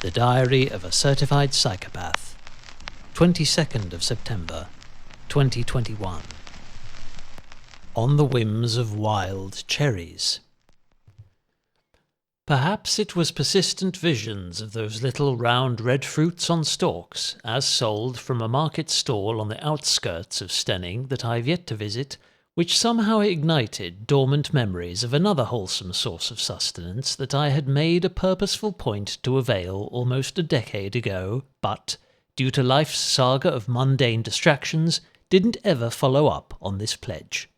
The Diary of a Certified Psychopath, 22nd of September, 2021. On the whims of wild cherries. Perhaps it was persistent visions of those little round red fruits on stalks, as sold from a market stall on the outskirts of Stenning that I've yet to visit, which somehow ignited dormant memories of another wholesome source of sustenance that I had made a purposeful point to avail almost a decade ago, but, due to life's saga of mundane distractions, didn't ever follow up on this pledge.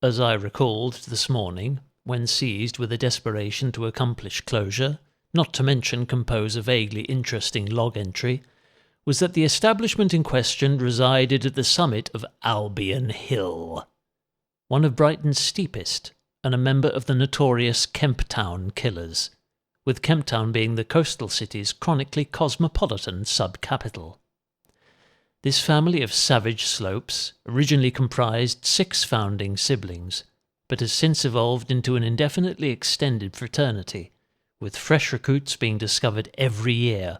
As I recalled this morning, when seized with a desperation to accomplish closure, not to mention compose a vaguely interesting log entry, was that the establishment in question resided at the summit of Albion Hill, one of Brighton's steepest, and a member of the notorious Kemptown Killers, with Kemptown being the coastal city's chronically cosmopolitan sub-capital. This family of savage slopes originally comprised 6 founding siblings, but has since evolved into an indefinitely extended fraternity, with fresh recruits being discovered every year.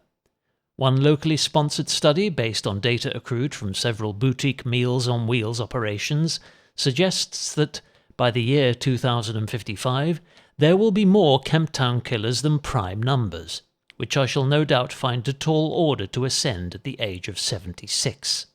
One locally sponsored study based on data accrued from several boutique Meals on Wheels operations suggests that, by the year 2055, there will be more Kemptown Killers than prime numbers, which I shall no doubt find a tall order to ascend at the age of 76.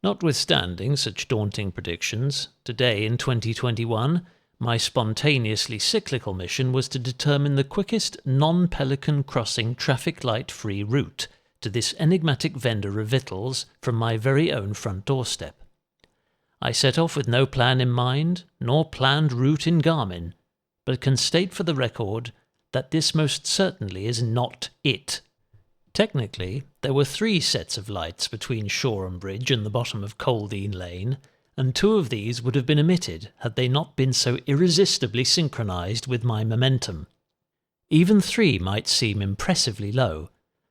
Notwithstanding such daunting predictions, today in 2021, my spontaneously cyclical mission was to determine the quickest non-Pelican crossing traffic light-free route to this enigmatic vendor of victuals from my very own front doorstep. I set off with no plan in mind, nor planned route in Garmin, but can state for the record that this most certainly is not it. Technically, there were 3 sets of lights between Shoreham Bridge and the bottom of Coldine Lane, and 2 of these would have been omitted had they not been so irresistibly synchronised with my momentum. Even 3 might seem impressively low,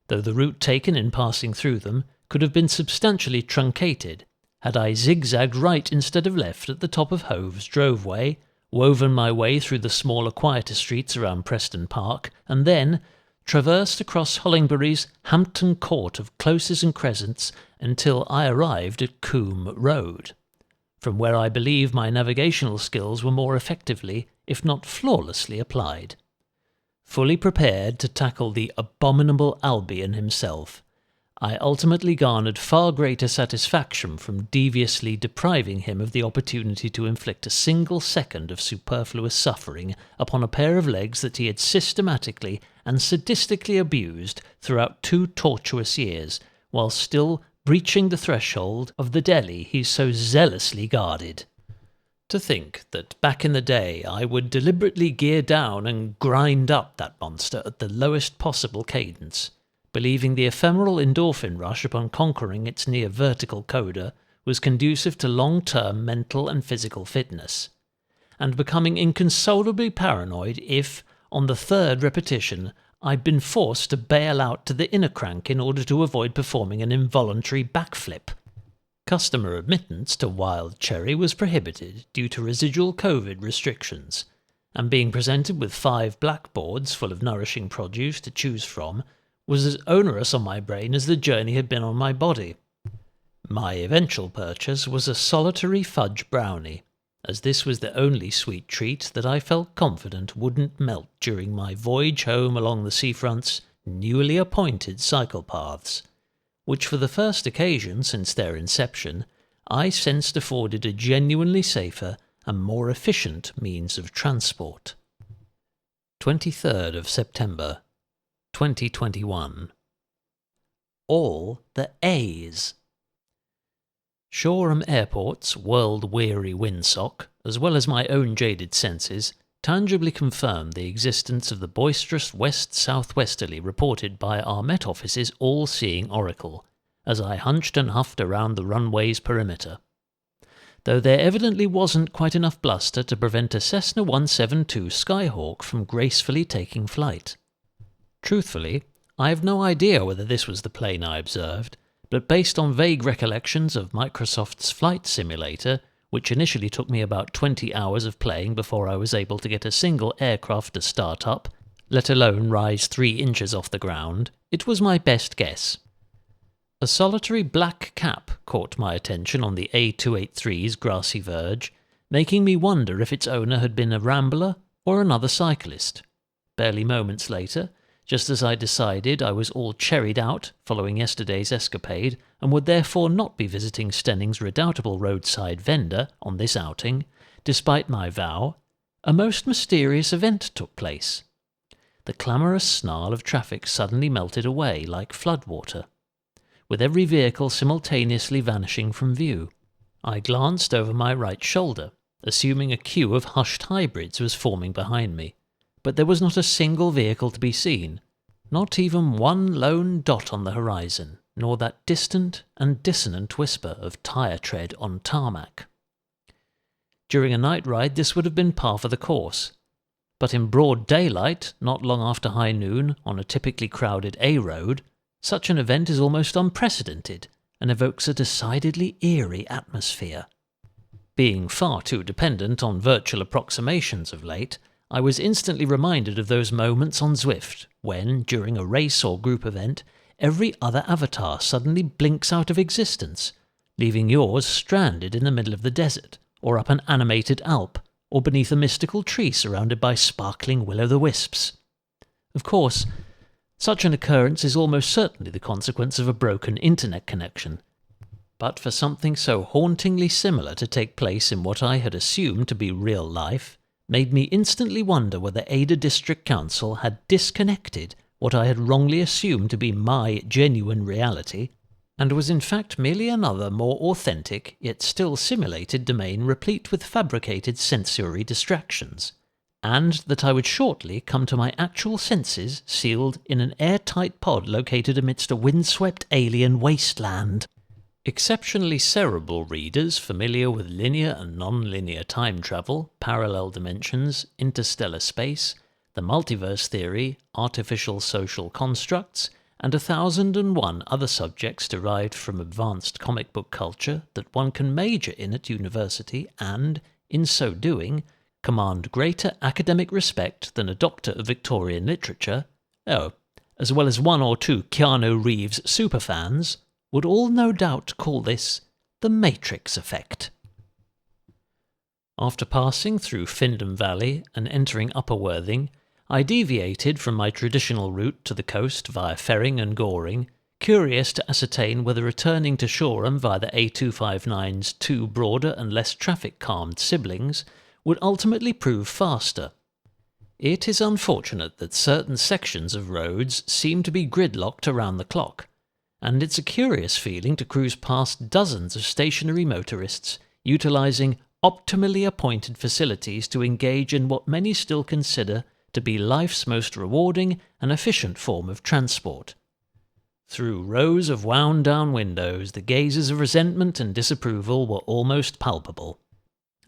though the route taken in passing through them could have been substantially truncated had I zigzagged right instead of left at the top of Hove's Droveway, woven my way through the smaller quieter streets around Preston Park, and then traversed across Hollingbury's Hampton Court of closes and crescents until I arrived at Coombe Road, from where I believe my navigational skills were more effectively, if not flawlessly, applied. Fully prepared to tackle the abominable Albion himself, I ultimately garnered far greater satisfaction from deviously depriving him of the opportunity to inflict a single second of superfluous suffering upon a pair of legs that he had systematically and sadistically abused throughout 2 tortuous years, while still breaching the threshold of the deli he so zealously guarded. To think that back in the day I would deliberately gear down and grind up that monster at the lowest possible cadence, believing the ephemeral endorphin rush upon conquering its near-vertical coda was conducive to long-term mental and physical fitness, and becoming inconsolably paranoid if, on the 3rd repetition, I'd been forced to bail out to the inner crank in order to avoid performing an involuntary backflip. Customer admittance to Wild Cherry was prohibited due to residual COVID restrictions, and being presented with 5 blackboards full of nourishing produce to choose from was as onerous on my brain as the journey had been on my body. My eventual purchase was a solitary fudge brownie, as this was the only sweet treat that I felt confident wouldn't melt during my voyage home along the seafront's newly appointed cychopaths, which for the first occasion since their inception I sensed afforded a genuinely safer and more efficient means of transport. 23rd of September, 2021. All the A's. Shoreham Airport's world-weary windsock, as well as my own jaded senses, tangibly confirmed the existence of the boisterous west-southwesterly reported by our Met Office's all-seeing oracle, as I hunched and huffed around the runway's perimeter. Though there evidently wasn't quite enough bluster to prevent a Cessna 172 Skyhawk from gracefully taking flight. Truthfully, I have no idea whether this was the plane I observed, but based on vague recollections of Microsoft's Flight Simulator, which initially took me about 20 hours of playing before I was able to get a single aircraft to start up, let alone rise 3 inches off the ground, it was my best guess. A solitary black cap caught my attention on the A283's grassy verge, making me wonder if its owner had been a rambler or another cyclist. Barely moments later, just as I decided I was all cherried out following yesterday's escapade and would therefore not be visiting Stenning's redoubtable roadside vendor on this outing, despite my vow, a most mysterious event took place. The clamorous snarl of traffic suddenly melted away like floodwater, with every vehicle simultaneously vanishing from view. I glanced over my right shoulder, assuming a queue of hushed hybrids was forming behind me, but there was not a single vehicle to be seen, not even one lone dot on the horizon, nor that distant and dissonant whisper of tyre tread on tarmac. During a night ride this would have been par for the course, but in broad daylight, not long after high noon, on a typically crowded A-road, such an event is almost unprecedented and evokes a decidedly eerie atmosphere. Being far too dependent on virtual approximations of late, I was instantly reminded of those moments on Zwift when, during a race or group event, every other avatar suddenly blinks out of existence, leaving yours stranded in the middle of the desert, or up an animated Alp, or beneath a mystical tree surrounded by sparkling will-o'-the-wisps. Of course, such an occurrence is almost certainly the consequence of a broken internet connection, but for something so hauntingly similar to take place in what I had assumed to be real life, made me instantly wonder whether Ada District Council had disconnected what I had wrongly assumed to be my genuine reality, and was in fact merely another more authentic yet still simulated domain replete with fabricated sensory distractions, and that I would shortly come to my actual senses sealed in an airtight pod located amidst a windswept alien wasteland. Exceptionally cerebral readers familiar with linear and non-linear time travel, parallel dimensions, interstellar space, the multiverse theory, artificial social constructs, and 1,001 other subjects derived from advanced comic book culture that one can major in at university and, in so doing, command greater academic respect than a doctor of Victorian literature, as well as 1 or 2 Keanu Reeves superfans, would all no doubt call this the Matrix effect. After passing through Findham Valley and entering Upper Worthing, I deviated from my traditional route to the coast via Ferring and Goring, curious to ascertain whether returning to Shoreham via the A259's 2 broader and less traffic-calmed siblings would ultimately prove faster. It is unfortunate that certain sections of roads seem to be gridlocked around the clock, and it's a curious feeling to cruise past dozens of stationary motorists utilising optimally appointed facilities to engage in what many still consider to be life's most rewarding and efficient form of transport. Through rows of wound-down windows, the gazes of resentment and disapproval were almost palpable.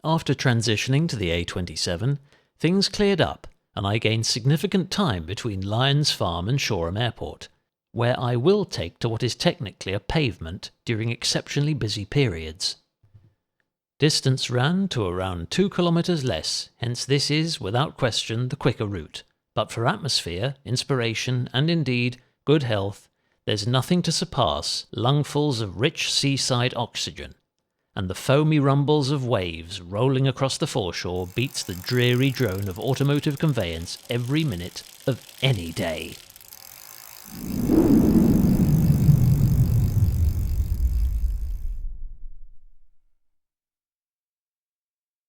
After transitioning to the A27, things cleared up, and I gained significant time between Lyons Farm and Shoreham Airport, where I will take to what is technically a pavement during exceptionally busy periods. Distance ran to around 2 kilometres less, hence this is, without question, the quicker route. But for atmosphere, inspiration, and indeed, good health, there's nothing to surpass lungfuls of rich seaside oxygen, and the foamy rumbles of waves rolling across the foreshore beats the dreary drone of automotive conveyance every minute of any day.